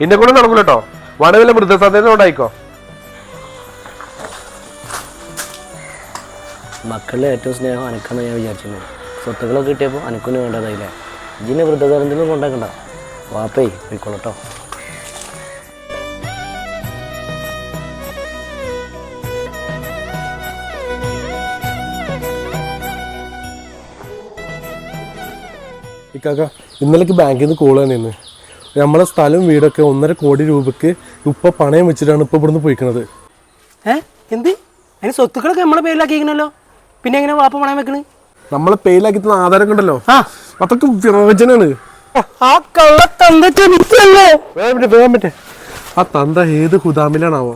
എന്നെ കൂടെ നടക്കൂല കേട്ടോ. വനവിലെ വൃദ്ധസാധ്യത ഉണ്ടായിക്കോ. മക്കളിലെ ഏറ്റവും സ്നേഹം അനക്കാന്ന് ഞാൻ വിചാരിച്ചിരുന്നു. സ്വത്തുക്കളൊക്കെ കിട്ടിയപ്പോൾ അനക്കൊന്നും വേണ്ടതായില്ലേ. ഇതിനെ വൃദ്ധസാധനത്തിനും കൊണ്ടാക്കണ്ട. വാപ്പേ പോയിക്കോളട്ടോ. ഇക്കാക്ക ഇന്നലേക്ക് ബാങ്കിൽ നിന്ന് കോൾ തന്നെയാണ്. നമ്മളെ സ്ഥലവും വീടൊക്കെ 1.5 കോടി രൂപക്ക് ഉപ്പ പണയം വെച്ചിട്ടാണ് ഇപ്പൊ ഇവിടുന്ന് പോയിക്കണത്. എന്ത് അതിന് സ്വത്തുക്കളൊക്കെ നമ്മളെ പേരിലാക്കിയിരിക്കണല്ലോ, പിന്നെ എങ്ങനെ വാപ്പ പണയം വെക്കണ്? നമ്മളെ പേരിലാക്കി തന്ന ആധാരം ഉണ്ടല്ലോ, അതൊക്കെ വ്യാജനാണ്. ആ തന്ത ഏത് ഹുദാമിലാണാവോ?